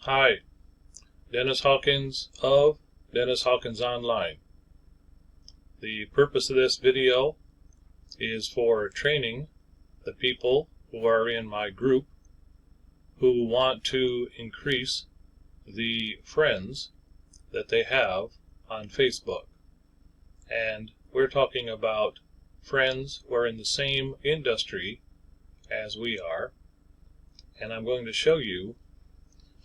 Hi, Dennis Hawkins of DennisHawkinsOnline. The purpose of this video is for training the people who are in my group who want to increase the friends that they have on Facebook. And we're talking about friends who are in the same industry as we are. And I'm going to show you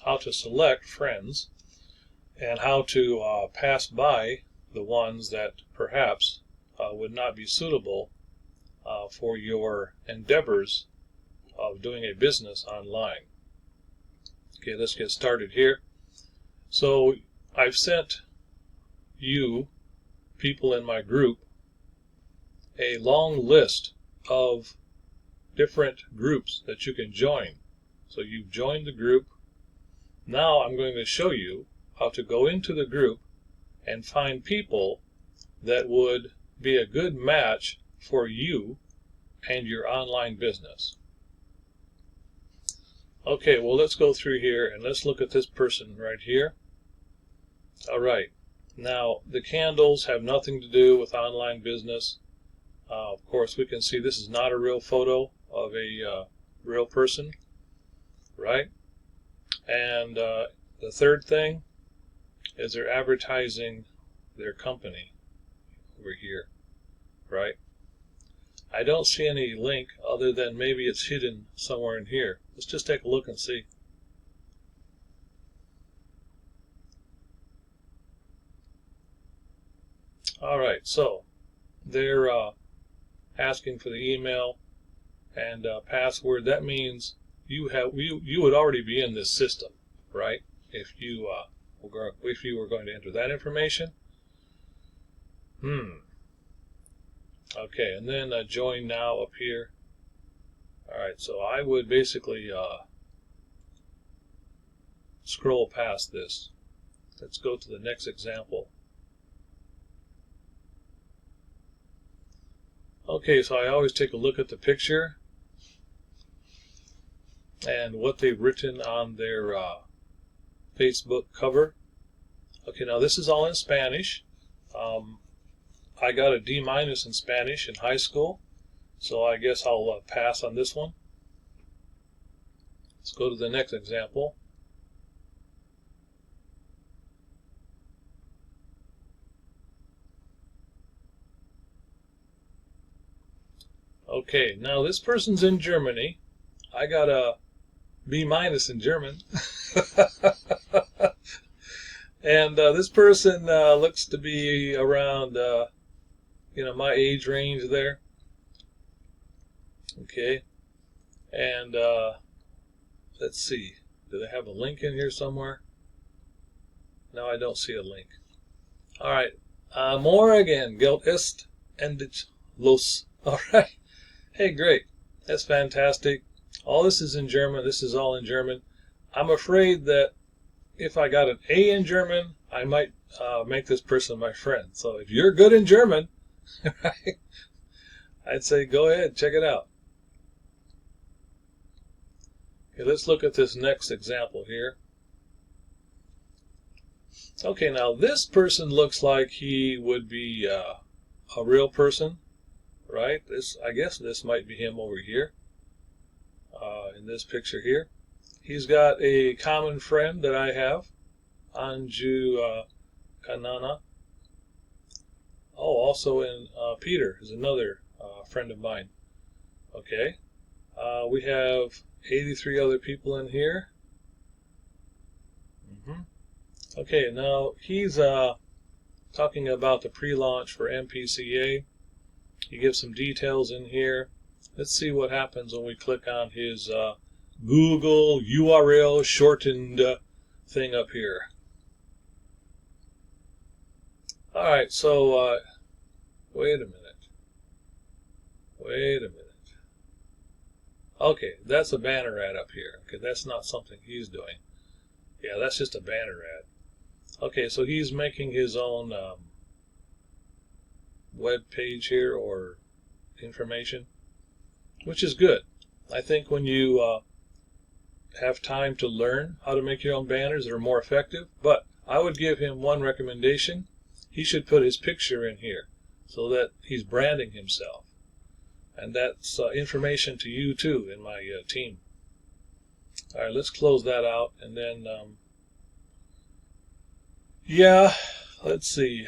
how to select friends and how to pass by the ones that perhaps would not be suitable for your endeavors of doing a business online. Okay, let's get started here. So I've sent you, people in my group, a long list of different groups that you can join. So you've joined the group. Now I'm going to show you how to go into the group and find people that would be a good match for you and your online business. Okay, well, let's go through here and let's look at this person right here. All right, now the candles have nothing to do with online business. Of course, we can see this is not a real photo of a real person, right? And the third thing is they're advertising their company over here, right? I don't see any link other than maybe it's hidden somewhere in here. Let's just take a look and see. All right, so they're asking for the email and password. That means you would already be in this system, right? If you were going to enter that information. Okay, and then join now up here. All right, so I would basically scroll past this. Let's go to the next example. Okay, so I always take a look at the picture and what they've written on their Facebook cover. Okay, now this is all in Spanish. I got a D- in Spanish in high school, so I guess I'll pass on this one. Let's go to the next example. Okay, now this person's in Germany. I got a B- in German. And this person looks to be around my age range there. Okay, and let's see, do they have a link in here somewhere? No, I don't see a link. All right, more again, Geld ist endet los. All right, hey, great, that's fantastic. All this is in German. This is all in German. I'm afraid that if I got an A in German, I might make this person my friend. So if you're good in German, right, I'd say go ahead, check it out. Okay, let's look at this next example here. Okay, now this person looks like he would be a real person, right? I guess this might be him over here in this picture here. He's got a common friend that I have, Anju Kanana. Oh, also in Peter is another friend of mine. Okay, we have 83 other people in here. Okay, now he's talking about the pre-launch for MPCA. He gives some details in here. Let's see what happens when we click on his Google URL shortened thing up here. All right, so wait a minute. Okay, that's a banner ad up here. Okay, that's not something he's doing. Yeah, that's just a banner ad. Okay, so he's making his own web page here or information, which is good. I think when you have time to learn how to make your own banners that are more effective, but I would give him one recommendation. He should put his picture in here so that he's branding himself. And that's information to you too in my team. All right, let's close that out. And then, yeah, let's see.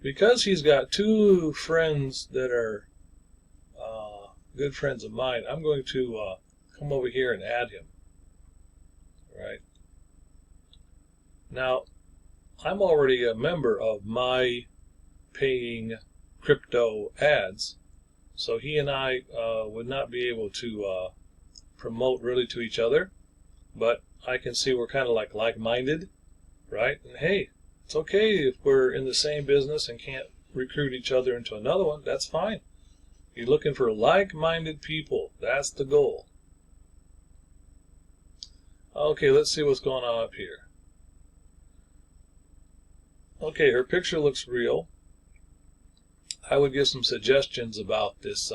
Because he's got two friends that are good friends of mine, I'm going to come over here and add him. Right. Now, I'm already a member of my paying crypto ads, so he and I would not be able to promote really to each other, but I can see we're kind of like-minded, right? And hey, it's okay if we're in the same business and can't recruit each other into another one. That's fine. You're looking for like-minded people. That's the goal. Okay, let's see what's going on up here. Okay, her picture looks real. I would give some suggestions about this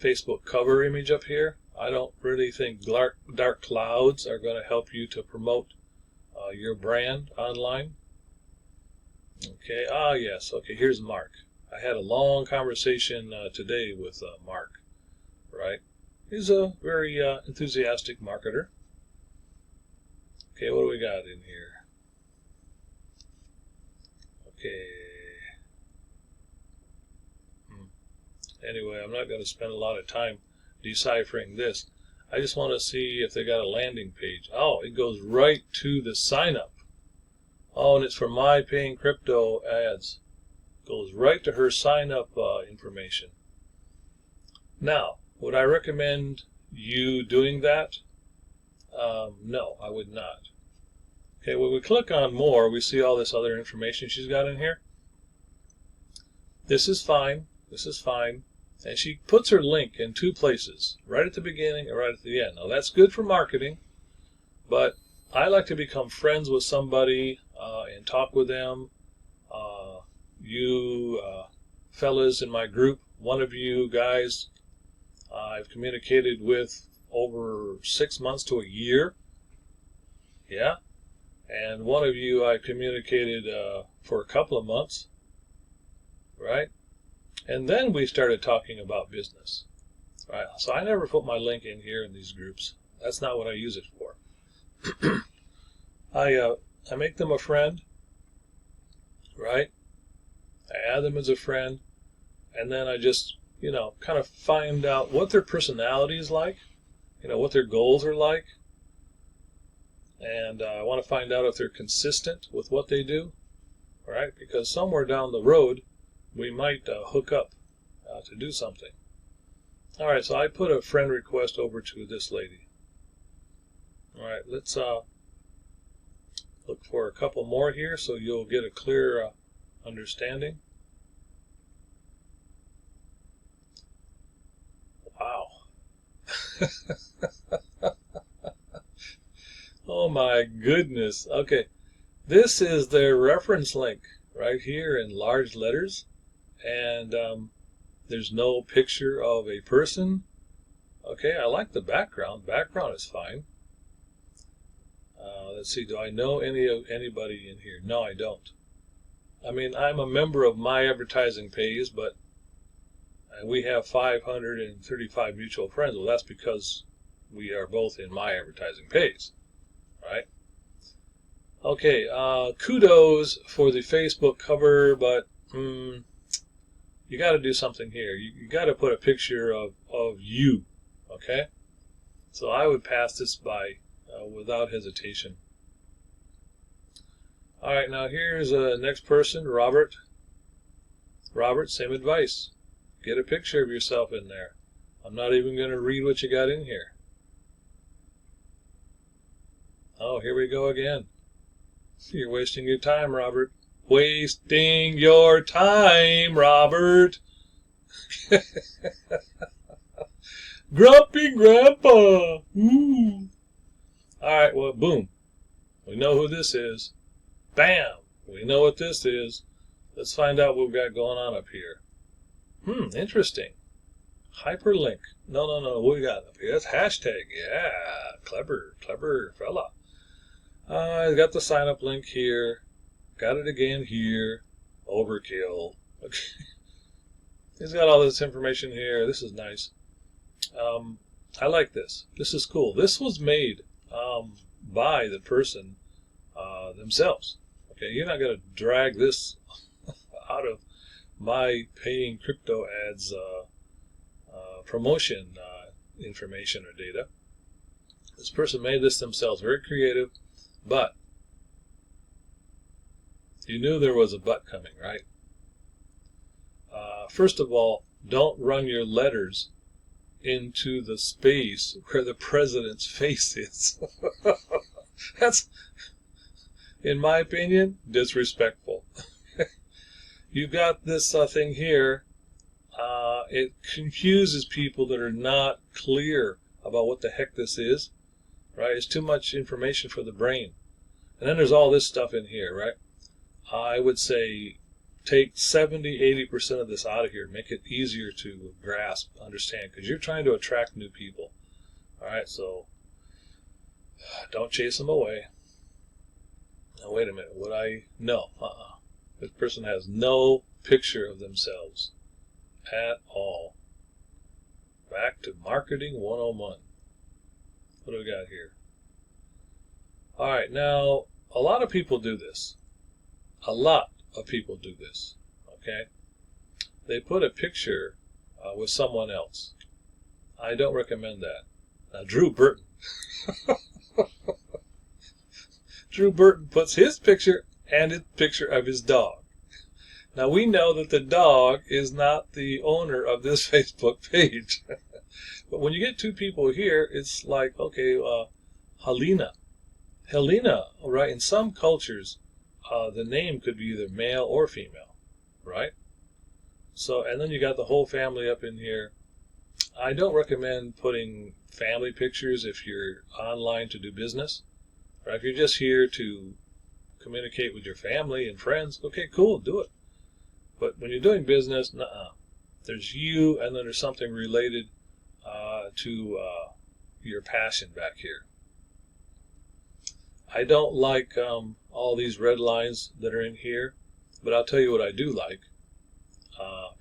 Facebook cover image up here. I don't really think dark clouds are going to help you to promote your brand online. Okay, yes, okay, here's Mark. I had a long conversation today with Mark, right? He's a very enthusiastic marketer. Okay, what do we got in here? Okay. Anyway, I'm not going to spend a lot of time deciphering this. I just want to see if they got a landing page. Oh, it goes right to the sign up. Oh, and it's for my paying crypto ads. Goes right to her sign up information. Now, would I recommend you doing that? No, I would not. Okay, when we click on more, we see all this other information she's got in here. This is fine. This is fine. And she puts her link in two places, right at the beginning and right at the end. Now, that's good for marketing, but I like to become friends with somebody and talk with them. You fellas in my group, one of you guys I've communicated with over 6 months to a year. Yeah. And one of you I communicated for a couple of months. Right? And then we started talking about business. Right? So I never put my link in here in these groups. That's not what I use it for. I make them a friend. Right? I add them as a friend. And then I just, kind of find out what their personality is like. What their goals are like. And I want to find out if they're consistent with what they do. Right? Because somewhere down the road, we might hook up to do something. All right, so I put a friend request over to this lady. All right, let's look for a couple more here so you'll get a clear understanding. Wow. Oh my goodness. Okay, this is their reference link right here in large letters. And there's no picture of a person. Okay, I like the background. Background is fine. Let's see, do I know anybody in here? No, I don't. I mean, I'm a member of My Advertising Pays, but we have 535 mutual friends. Well, that's because we are both in My Advertising Pays, right? Okay, kudos for the Facebook cover, but you got to do something here. You got to put a picture of you, okay? So I would pass this by without hesitation. All right, now here's the next person, Robert. Robert, same advice. Get a picture of yourself in there. I'm not even going to read what you got in here. Oh, here we go again. You're wasting your time, Robert. Wasting your time, Robert. Grumpy Grandpa. Ooh. All right, well, boom. We know who this is. Bam. We know what this is. Let's find out what we've got going on up here. Interesting. Hyperlink. No. What we got up here? That's hashtag. Yeah. Clever fella. I got the sign up link here. Got it again here. Overkill. Okay. He's got all this information here. This is nice. I like this. This is cool. This was made by the person themselves. Okay, you're not going to drag this out of my paying crypto ads promotion information or data. This person made this themselves. Very creative, but you knew there was a but coming, right? First of all, don't run your letters into the space where the president's face is. That's, in my opinion, disrespectful. You've got this thing here. It confuses people that are not clear about what the heck this is, right? It's too much information for the brain. And then there's all this stuff in here, right? I would say take 70-80% of this out of here. Make it easier to grasp, understand, because you're trying to attract new people. All right, so don't chase them away. Now, wait a minute. Would I? No. This person has no picture of themselves at all. Back to Marketing 101. What do we got here? All right, now, a lot of people do this. A lot of people do this, okay? They put a picture with someone else. I don't recommend that. Now, Drew Burton. Drew Burton puts his picture and a picture of his dog. Now, we know that the dog is not the owner of this Facebook page. But when you get two people here, it's like, okay, Helena, right? In some cultures, the name could be either male or female, right? So, and then you got the whole family up in here. I don't recommend putting family pictures if you're online to do business. Right? If you're just here to communicate with your family and friends, okay, cool, do it. But when you're doing business, nuh-uh. There's you, and then there's something related to your passion back here. I don't like all these red lines that are in here, but I'll tell you what I do like.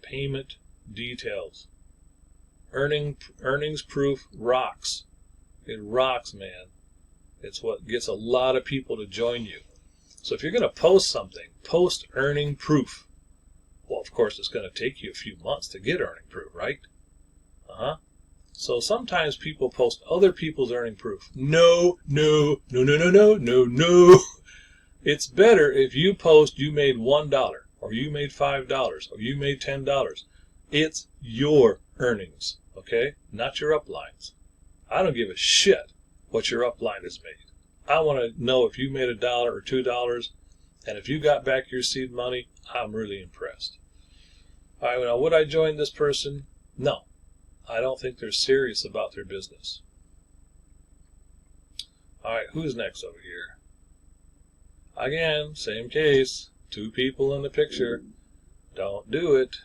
Payment details. Earnings proof rocks. It rocks, man. It's what gets a lot of people to join you. So if you're going to post something, post earning proof. Well, of course, it's going to take you a few months to get earning proof, right? So sometimes people post other people's earning proof. No. It's better if you post you made $1, or you made $5, or you made $10. It's your earnings, okay? Not your uplines. I don't give a shit what your upline has made. I want to know if you made $1 or $2, and if you got back your seed money, I'm really impressed. All right, now would I join this person? No. I don't think they're serious about their business. All right, who's next over here? Again, same case. Two people in the picture. Don't do it.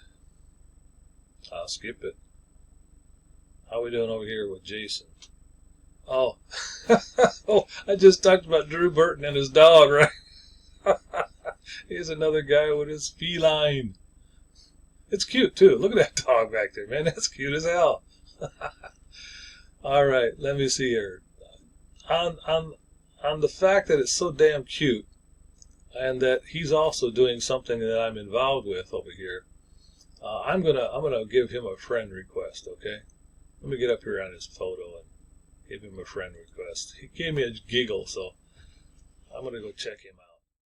I'll skip it. How are we doing over here with Jason? Oh, oh, I just talked about Drew Burton and his dog, right? Here's another guy with his feline. It's cute, too. Look at that dog back there, man. That's cute as hell. All right, let me see here. On the fact that it's so damn cute, and that he's also doing something that I'm involved with over here, I'm gonna give him a friend request. Okay, let me get up here on his photo and give him a friend request. He gave me a giggle, so I'm gonna go check him out.